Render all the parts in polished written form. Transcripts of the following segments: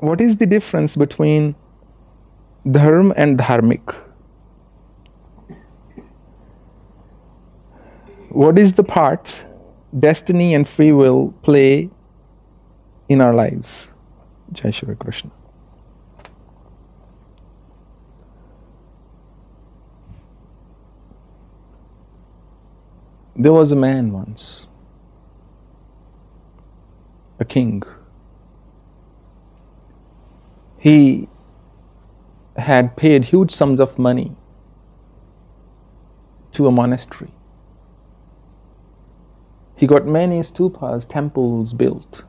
what is the difference between dharma and dharmic? What is the part destiny and free will play in our lives? Jai Shri Krishna. There was a man once, a king. He had paid huge sums of money to a monastery. He got many stupas, temples built.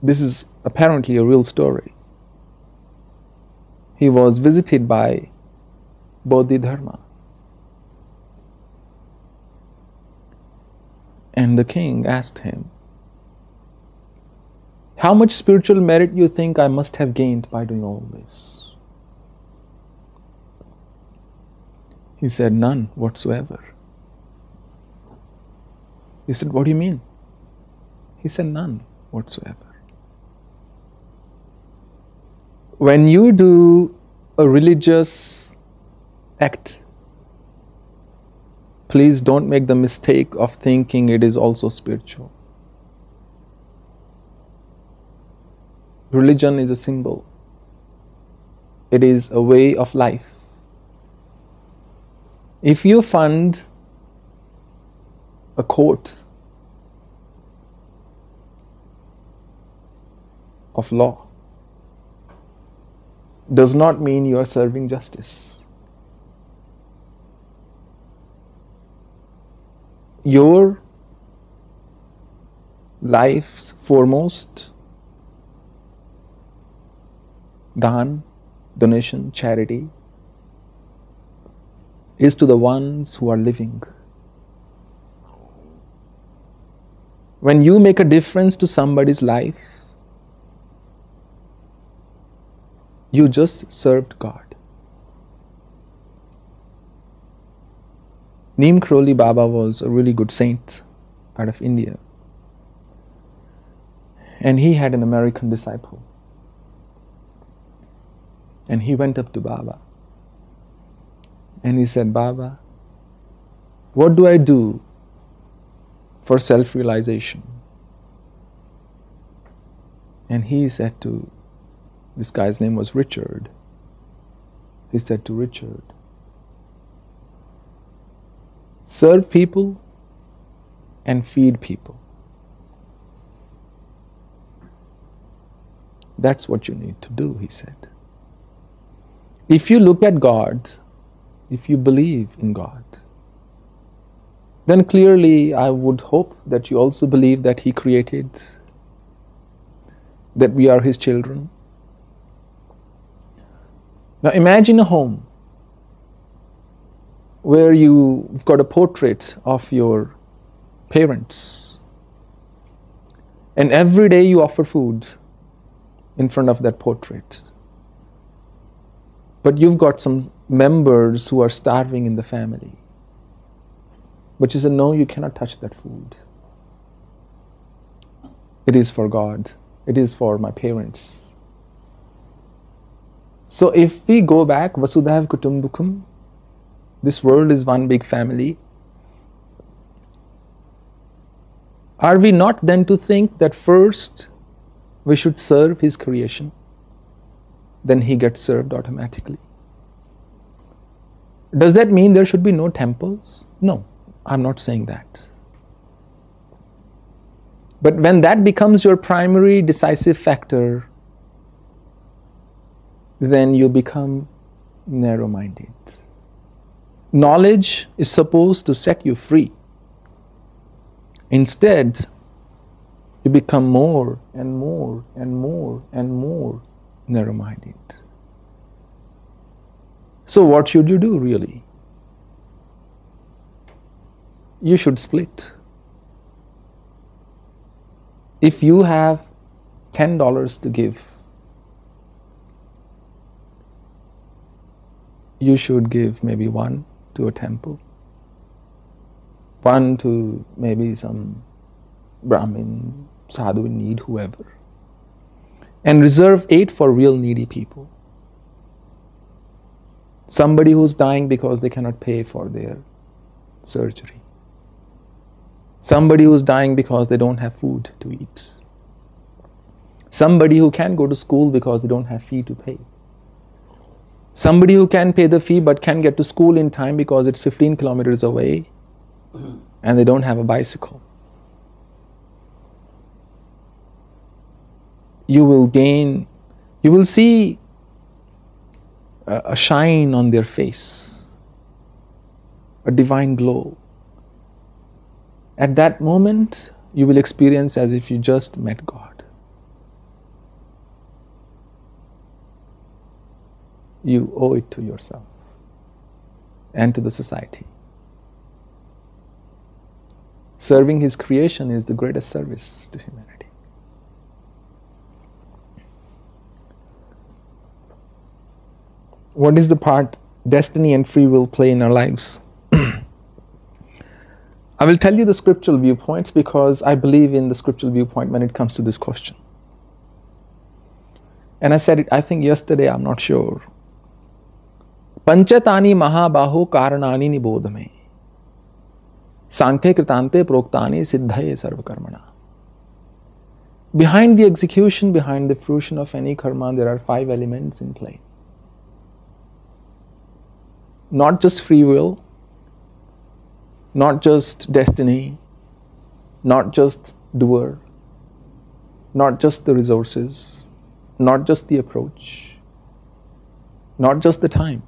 This is apparently a real story. He was visited by Bodhidharma. And the king asked him, how much spiritual merit you think I must have gained by doing all this? He said, none whatsoever. He said, what do you mean? He said, none whatsoever. When you do a religious act, please don't make the mistake of thinking it is also spiritual. Religion is a symbol. It is a way of life. If you fund a court of law, does not mean you are serving justice. Your life's foremost donation, charity is to the ones who are living. When you make a difference to somebody's life, you just served God. Neem Karoli Baba was a really good saint out of India. And he had an American disciple. And he went up to Baba. And he said, Baba, what do I do for self-realization? And he said to, this guy's name was Richard. He said to Richard, serve people and feed people. That's what you need to do, he said. If you look at God, if you believe in God, then clearly I would hope that you also believe that He created, that we are His children. Now imagine a home where you've got a portrait of your parents, and every day you offer food in front of that portrait. But you've got some members who are starving in the family. But you say, no, you cannot touch that food. It is for God. It is for my parents. So if we go back, Vasudhaiva Kutumbakam, this world is one big family. Are we not then to think that first we should serve His creation? Then He gets served automatically. Does that mean there should be no temples? No, I'm not saying that. But when that becomes your primary decisive factor, then you become narrow-minded. Knowledge is supposed to set you free. Instead, you become more and more and more and more narrow-minded. So what should you do really? You should split. If you have $10 to give, you should give maybe one to a temple, one to maybe some Brahmin, sadhu in need, whoever. and reserve 8 for real needy people. Somebody who's dying because they cannot pay for their surgery. Somebody who's dying because they don't have food to eat. Somebody who can't go to school because they don't have fee to pay. Somebody who can pay the fee but can't get to school in time because it's 15 kilometers away and they don't have a bicycle. You will see a shine on their face, a divine glow. At that moment, you will experience as if you just met God. You owe it to yourself and to the society. Serving His creation is the greatest service to humanity. What is the part destiny and free will play in our lives? I will tell you the scriptural viewpoints because I believe in the scriptural viewpoint when it comes to this question. And I said it, I think yesterday, I'm not sure. Panchatani mahabaho karanani nibodhame. Sankhya kritante proktani siddhaye sarvakarmana. Behind the execution, behind the fruition of any karma, there are 5 elements in play. Not just free will, not just destiny, not just doer, not just the resources, not just the approach, not just the time.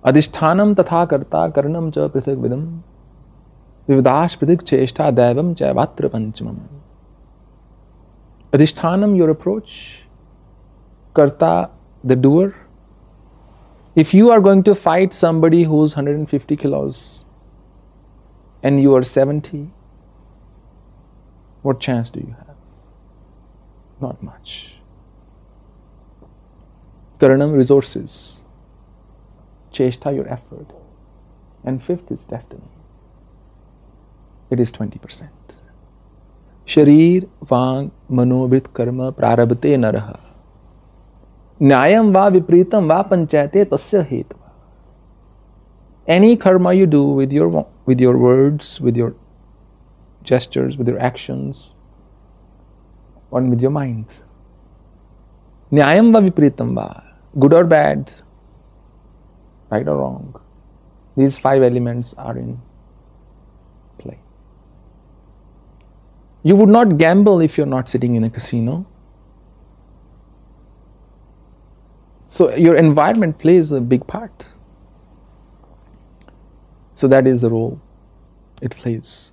Adhishthanam tatha karta karanam cha prithak vidam vividash prithik cheshta daivam cha vatra panchamam. Adhishthanam, your approach, karta, the doer. If you are going to fight somebody who's 150 kilos and you are 70, what chance do you have? Not much. Karanam, resources. Cheshta, your effort. And 5th is destiny. It is 20%. Sharir, Vang, Mano, Vrit, Karma, Prarabhate, Naraha. Nyayam va vipritam va panchayate tasya hetva. Any karma you do with your words, with your gestures, with your actions, or with your minds. Nyayam va vipritam va. Good or bad, right or wrong. These 5 elements are in play. You would not gamble if you're not sitting in a casino. So your environment plays a big part. So that is the role it plays.